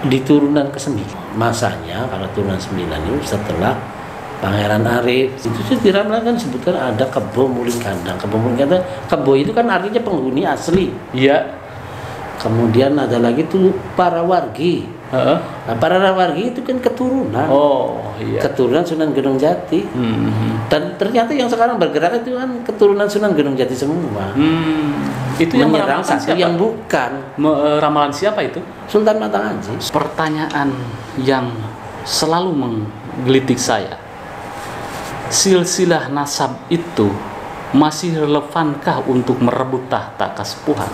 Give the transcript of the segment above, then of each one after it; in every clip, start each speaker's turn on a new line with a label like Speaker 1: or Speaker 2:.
Speaker 1: di turunan ke-9. Masanya kalau turunan 9 itu setelah Pangeran Arif. Itu sih di Ramalan kan sebutkan ada Kebo Muling Kandang. Kebo Muling Kandang, Kebo itu kan artinya penghuni asli.
Speaker 2: Iya.
Speaker 1: Kemudian ada lagi tuh para wargi. Nah, para wargi itu kan keturunan.
Speaker 2: Oh, iya.
Speaker 1: Keturunan Sunan Gunung Jati. Dan ternyata yang sekarang bergerak itu kan keturunan Sunan Gunung Jati semua.
Speaker 2: Itu yang
Speaker 1: menyerang
Speaker 2: meramalkan
Speaker 1: satu
Speaker 2: siapa?
Speaker 1: yang bukan.
Speaker 2: Ramalan siapa itu?
Speaker 1: Sultan Matanghaji.
Speaker 2: Pertanyaan yang selalu menggelitik saya. Silsilah nasab itu masih relevankah untuk merebut tahta Kasepuhan?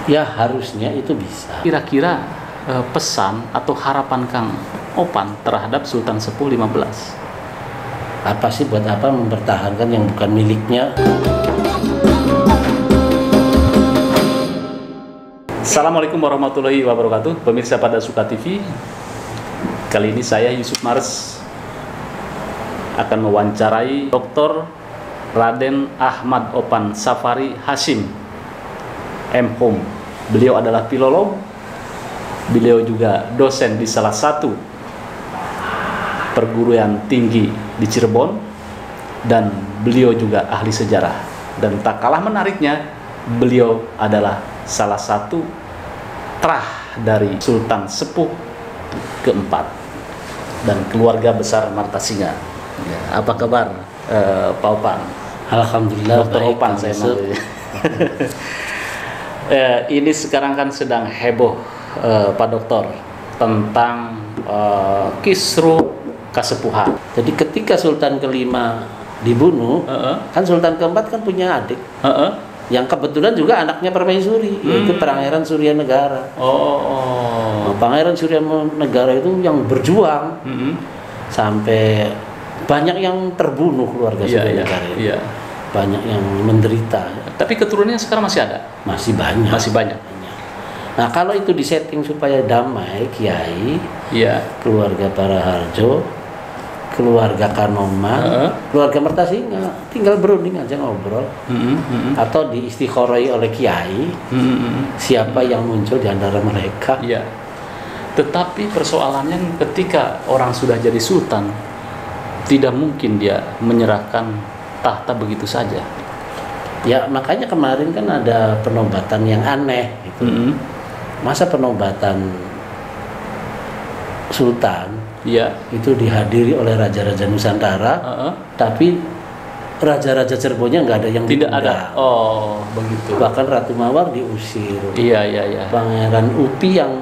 Speaker 1: Ya harusnya itu bisa.
Speaker 2: Kira-kira pesan atau harapan Kang Opan terhadap Sultan Sepuh 15?
Speaker 1: Apa sih, buat apa mempertahankan yang bukan miliknya?
Speaker 2: Assalamualaikum warahmatullahi wabarakatuh. Pemirsa Pada Suka TV, kali ini saya Yusuf Mares akan mewawancarai Dr. Raden Ahmad Opan Safari Hashim M.Hum. Beliau adalah filolog, beliau juga dosen di salah satu perguruan tinggi di Cirebon, dan beliau juga ahli sejarah. Dan tak kalah menariknya, beliau adalah salah satu terah dari Sultan Sepuh keempat dan keluarga besar Martasinga. Ya, apa kabar Pak Opan?
Speaker 1: Alhamdulillah
Speaker 2: Dr.
Speaker 1: baik,
Speaker 2: Opan
Speaker 1: Kang
Speaker 2: saya
Speaker 1: Yusuf.
Speaker 2: manggil. Ini sekarang kan sedang heboh Pak Dokter tentang kisruh Kasepuhan.
Speaker 1: Jadi ketika Sultan kelima dibunuh, kan Sultan keempat kan punya adik, yang kebetulan juga anaknya Permaisuri, yaitu Pangeran Surya Negara. Nah, Pangeran Surya Negara itu yang berjuang sampai banyak yang terbunuh keluarga Surya Negara itu.
Speaker 2: Iya.
Speaker 1: Banyak yang menderita.
Speaker 2: Tapi keturunannya sekarang masih ada?
Speaker 1: Masih banyak.
Speaker 2: Masih banyak.
Speaker 1: Nah, kalau itu disetting supaya damai, Kiai,
Speaker 2: Iya.
Speaker 1: keluarga Paraharjo, keluarga Kanoman, keluarga Mertasinga, tinggal berunding aja ngobrol, atau diistikharoi oleh Kiai, siapa yang muncul di antara mereka.
Speaker 2: Iya. Tetapi persoalannya ketika orang sudah jadi sultan, tidak mungkin dia menyerahkan tahta begitu saja.
Speaker 1: Ya, makanya kemarin kan ada penobatan yang aneh gitu. Masa penobatan sultan itu dihadiri oleh raja-raja Nusantara, tapi raja-raja Cirebonnya nggak ada yang
Speaker 2: tidak
Speaker 1: diundang.
Speaker 2: ada. Oh, begitu.
Speaker 1: Bahkan Ratu Mawar diusir.
Speaker 2: Iya.
Speaker 1: Pangeran Upi yang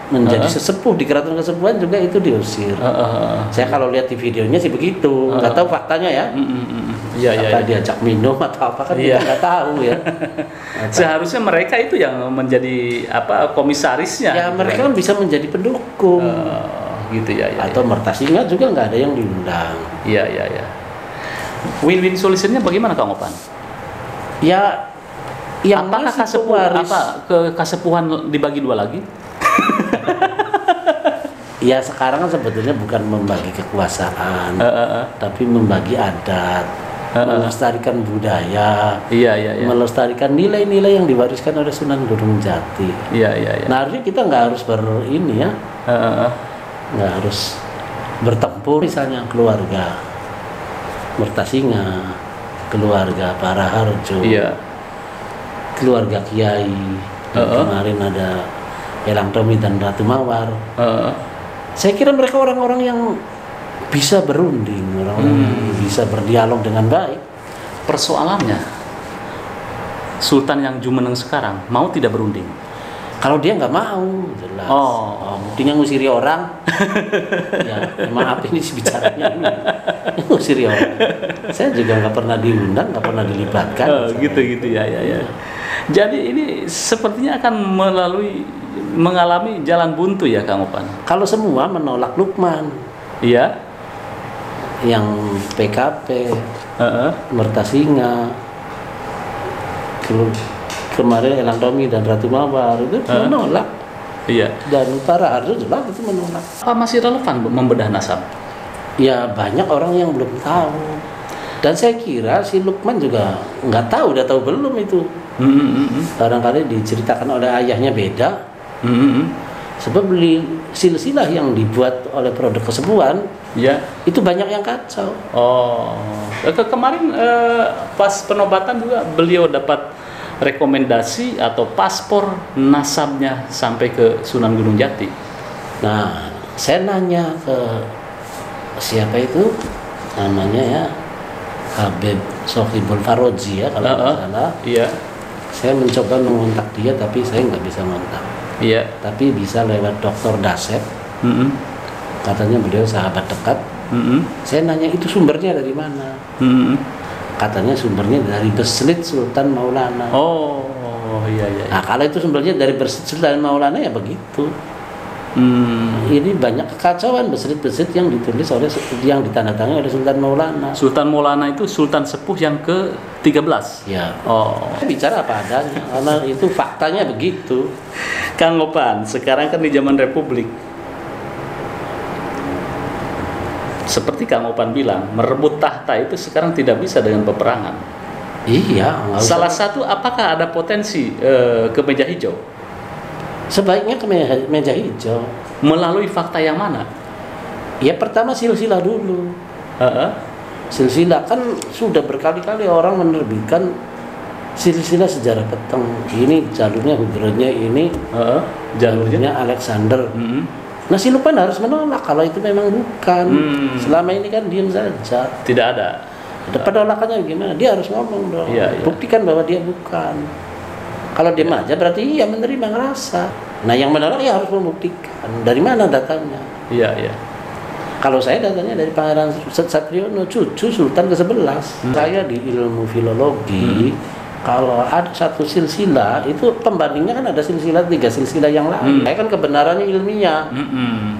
Speaker 1: menjadi sesepuh di Keraton Kasepuhan juga itu diusir. Saya kalau lihat di videonya sih begitu, nggak tahu faktanya ya. Apa diajak minum atau apa kan kita nggak tahu ya.
Speaker 2: Seharusnya mereka itu yang menjadi komisarisnya.
Speaker 1: Ya mereka kan bisa menjadi pendukung.
Speaker 2: Gitu ya.
Speaker 1: Atau Mertasinga juga nggak ada yang diundang.
Speaker 2: Iya. Win-win solutionnya bagaimana Kang Opan?
Speaker 1: Ya, yang
Speaker 2: apakah Kasepuhan dibagi dua lagi?
Speaker 1: Ya sekarang kan sebetulnya bukan membagi kekuasaan, tapi membagi adat, melestarikan budaya, melestarikan nilai-nilai yang diwariskan oleh Sunan Gunung Jati.
Speaker 2: Iya.
Speaker 1: Nah, artinya kita nggak harus nggak harus bertempur, misalnya keluarga Mertasinga, keluarga Paraharjo, keluarga Kiai, kemarin ada Elang Tomi dan Ratu Mawar. Saya kira mereka orang-orang yang bisa berunding, orang-orang yang bisa berdialog dengan baik.
Speaker 2: Persoalannya, Sultan yang jumeneng sekarang mau tidak berunding?
Speaker 1: Kalau dia nggak mau, jelas. Buktinya ngusiri orang. Ya, maaf ini bicaranya ngusiri orang. Saya juga nggak pernah diundang, nggak pernah dilibatkan.
Speaker 2: Gitu ya. Jadi ini sepertinya akan mengalami jalan buntu ya Kang Opan.
Speaker 1: Kalau semua menolak Lukman.
Speaker 2: Iya.
Speaker 1: Yang PKP, Mertasinga, kemarin Elang Tomi dan Ratu Mawar itu menolak.
Speaker 2: Iya.
Speaker 1: Dan Paraharjo jelas itu menolak.
Speaker 2: Apa masih relevan membedah nasab?
Speaker 1: Ya banyak orang yang belum tahu. Dan saya kira si Lukman juga nggak tahu, udah tahu belum itu. Barangkali diceritakan oleh ayahnya beda. Sebab beli silsilah yang dibuat oleh produk kesepuan,
Speaker 2: ya,
Speaker 1: itu banyak yang kacau.
Speaker 2: Oh, kemarin pas penobatan juga beliau dapat rekomendasi atau paspor nasabnya sampai ke Sunan Gunung Jati.
Speaker 1: Nah, saya nanya ke siapa itu namanya ya, Habib Sohibul Faroji ya kalau tidak salah.
Speaker 2: Iya.
Speaker 1: Saya mencoba mengontak dia tapi saya nggak bisa kontak.
Speaker 2: Iya.
Speaker 1: Tapi bisa lewat Dr. Dasep. Katanya beliau sahabat dekat. Saya nanya itu sumbernya dari mana? Katanya sumbernya dari Beslit Sultan Maulana.
Speaker 2: Oh, iya.
Speaker 1: Nah, kalau itu sumbernya dari Beslit Sultan Maulana ya begitu. Ini banyak kekacauan beslit-beslit yang ditulis oleh, yang ditandatangani oleh Sultan Maulana.
Speaker 2: Sultan Maulana itu Sultan Sepuh yang ke-13.
Speaker 1: Ya.
Speaker 2: Oh.
Speaker 1: Bicara apa adanya, karena itu faktanya begitu.
Speaker 2: Kang Opan, sekarang kan di zaman Republik. Seperti Kang Opan bilang, merebut tahta itu sekarang tidak bisa dengan peperangan.
Speaker 1: Iya.
Speaker 2: Salah satu, apakah ada potensi ke meja hijau?
Speaker 1: Sebaiknya ke meja hijau.
Speaker 2: Melalui fakta yang mana?
Speaker 1: Ya pertama silsilah dulu. Silsilah kan sudah berkali-kali orang menerbitkan silsilah sejarah peteng. Ini jalurnya Hudronya ini, jalurnya Alexander. Nah si Lukman harus menolak kalau itu memang bukan. Selama ini kan diam saja.
Speaker 2: Tidak ada.
Speaker 1: Penolakannya gimana? Dia harus ngomong dong.
Speaker 2: Iya.
Speaker 1: Buktikan bahwa dia bukan. Kalau diam aja berarti iya menerima, ngerasa. Nah yang menolak ya harus membuktikan. Dari mana datanya?
Speaker 2: Iya.
Speaker 1: Kalau saya datanya dari Pangeran Satriono, cucu Sultan ke-11. Saya di ilmu filologi, kalau ada satu silsilah, itu pembandingnya kan ada silsilah, 3 silsilah yang lain. Saya kan kebenarannya ilmiah.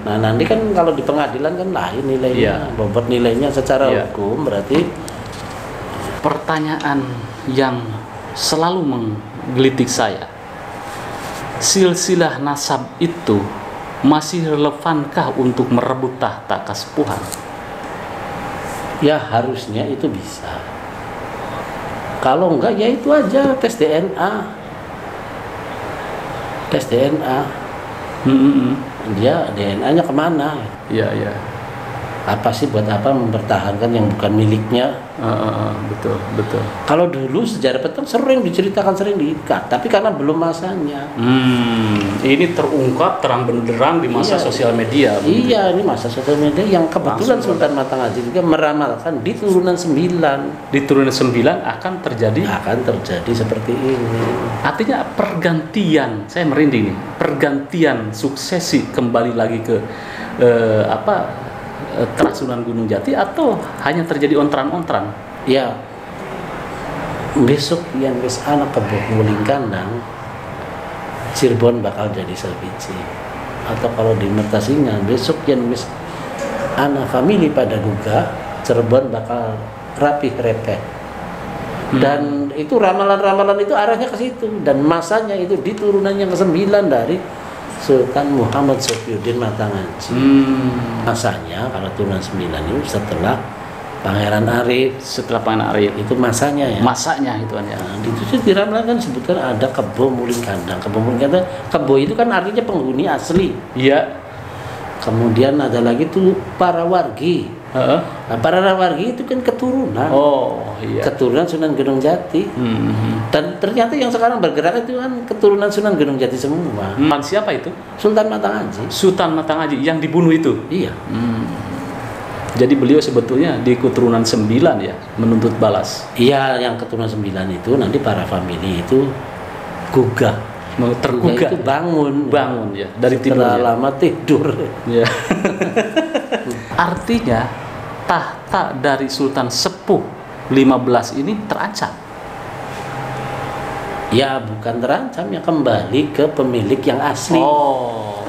Speaker 1: Nah nanti kan kalau di pengadilan kan lain nilainya, bobot nilainya secara hukum berarti.
Speaker 2: Pertanyaan yang selalu menggelitik saya, silsilah nasab itu masih relevankah untuk merebut tahta kesepuhan?
Speaker 1: Ya harusnya itu bisa. Kalau enggak ya itu aja tes DNA. Tes DNA. Dia DNA-nya kemana?
Speaker 2: Iya.
Speaker 1: Apa sih, buat apa mempertahankan yang bukan miliknya?
Speaker 2: Betul.
Speaker 1: Kalau dulu sejarah peteng sering diceritakan, sering diikat, tapi karena belum masanya.
Speaker 2: Ini terungkap terang benderang di masa sosial media.
Speaker 1: Iya, ini masa sosial media yang kebetulan Sultan Matangaji juga meramalkan di turunan 9.
Speaker 2: Di turunan 9 akan terjadi
Speaker 1: seperti ini.
Speaker 2: Artinya pergantian, saya merinding nih, pergantian suksesi kembali lagi ke Kerasunan Gunung Jati, atau hanya terjadi ontran-ontran?
Speaker 1: Ya, besok yang wis anak kebok nguling kandang, Cirebon bakal jadi sebiji. Atau kalau di Mertasingan, besok yang wis anak famili pada guga, Cirebon bakal rapih repeh. Dan itu ramalan-ramalan itu arahnya ke situ, dan masanya itu di turunan yang ke-9 dari Sultan Muhammad Sofiyuddin Matangaji. Masanya kalau turunan 9 itu setelah Pangeran Arif.
Speaker 2: Setelah Pangeran Arif
Speaker 1: itu masanya ya.
Speaker 2: Masanya itu kan ya.
Speaker 1: Nah, itu sih di ramalan kan sebutkan ada Kebo Muling Kandang. Kebo Muling Kandang, Kebo itu kan artinya penghuni asli.
Speaker 2: Iya.
Speaker 1: Kemudian ada lagi tuh para wargi. Nah, para wargi itu kan keturunan.
Speaker 2: Oh iya.
Speaker 1: Keturunan Sunan Gunung Jati. Dan ternyata yang sekarang bergerak itu kan keturunan Sunan Gunung Jati semua.
Speaker 2: Siapa itu?
Speaker 1: Sultan Matangaji.
Speaker 2: Sultan Matangaji yang dibunuh itu.
Speaker 1: Iya.
Speaker 2: Jadi beliau sebetulnya di keturunan 9 ya, menuntut balas.
Speaker 1: Iya, yang keturunan 9 itu nanti para famili itu gugah.
Speaker 2: Tergugah
Speaker 1: itu bangun
Speaker 2: ya dari tidur.
Speaker 1: Setelah lama tidur.
Speaker 2: Ya. Artinya tahta dari Sultan Sepuh 15 ini terancam.
Speaker 1: Ya bukan terancam, ya kembali ke pemilik yang asli.
Speaker 2: Oh.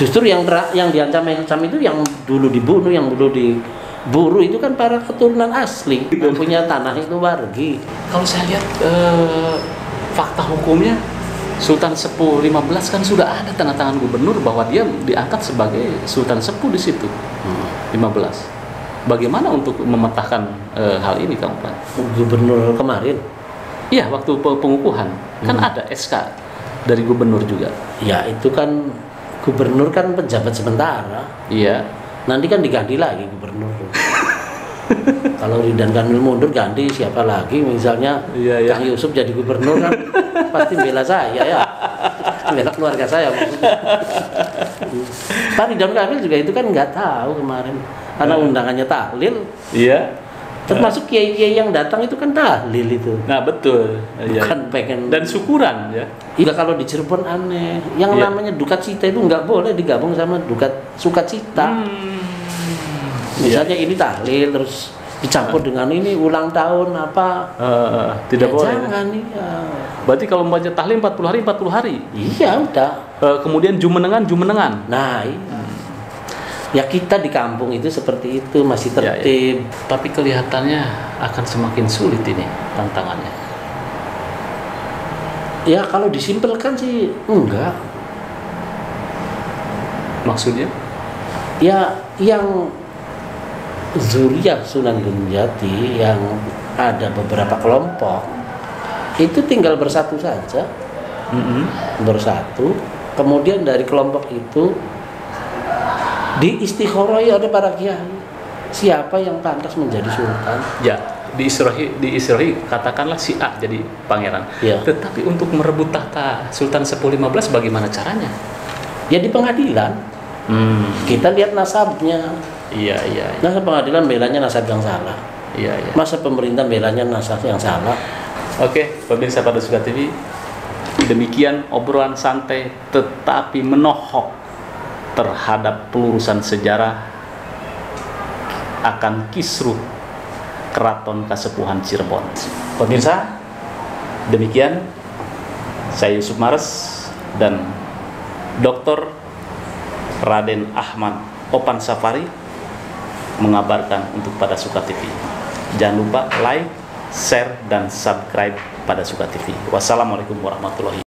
Speaker 1: Justru yang diancam itu yang dulu dibunuh, yang dulu diburu itu kan para keturunan asli yang punya tanah itu wargi.
Speaker 2: Kalau saya lihat fakta hukumnya, Sultan Sepuh 15 kan sudah ada tanda tangan gubernur bahwa dia diangkat sebagai Sultan Sepuh di situ. 15. Bagaimana untuk memetakan hal ini, Kang Opan?
Speaker 1: Gubernur kemarin?
Speaker 2: Iya, waktu pengukuhan kan ada SK dari gubernur juga.
Speaker 1: Ya itu kan gubernur kan pejabat sementara.
Speaker 2: Iya.
Speaker 1: Nanti kan diganti lagi gubernur. Kalau Ridwan Kamil mundur ganti siapa lagi? Misalnya Kang Yusuf jadi gubernur kan pasti bela saya ya. Bela keluarga saya maksudnya. Pak Ridwan Kamil juga itu kan nggak tahu kemarin karena undangannya tahlil.
Speaker 2: Iya.
Speaker 1: Termasuk kiai-kiai yang datang itu kan tahlil itu.
Speaker 2: Nah betul.
Speaker 1: Bukan pengen
Speaker 2: dan syukuran ya.
Speaker 1: Iya kalau di Cirebon aneh. Yang namanya duka cita itu nggak boleh digabung sama duka sukacita. Misalnya ini tahlil terus dicampur dengan ini ulang tahun apa?
Speaker 2: Tidak boleh.
Speaker 1: Jangan ya.
Speaker 2: Berarti kalau membaca tahlil 40 hari 40 hari.
Speaker 1: Iya udah.
Speaker 2: Kemudian jumenengan.
Speaker 1: Nah, ya kita di kampung itu seperti itu masih tertib.
Speaker 2: Ya. Tapi kelihatannya akan semakin sulit ini tantangannya.
Speaker 1: Ya kalau disimpelkan sih enggak.
Speaker 2: Maksudnya?
Speaker 1: Ya yang Zuriyah Sunan Gunung Jati yang ada beberapa kelompok itu tinggal bersatu saja, bersatu. Kemudian dari kelompok itu diistikharoi oleh para kiai siapa yang pantas menjadi sultan.
Speaker 2: Ya, diisrohi katakanlah si A jadi pangeran.
Speaker 1: Ya.
Speaker 2: Tetapi untuk merebut tahta Sultan Sepuh 15 bagaimana caranya?
Speaker 1: Ya di pengadilan. Kita lihat nasabnya.
Speaker 2: Iya.
Speaker 1: Masa pengadilan belanya nasab yang salah.
Speaker 2: Iya.
Speaker 1: Masa pemerintah belanya nasab yang salah.
Speaker 2: Oke, pemirsa pada Suka TV, demikian obrolan santai tetapi menohok terhadap pelurusan sejarah akan kisruh Keraton Kasepuhan Cirebon. Pemirsa, demikian saya Yusuf Mares dan Dr. Raden Ahmad Opan Safari mengabarkan untuk pada Suka TV. Jangan lupa like, share, dan subscribe pada Suka TV. Wassalamualaikum warahmatullahi wabarakatuh.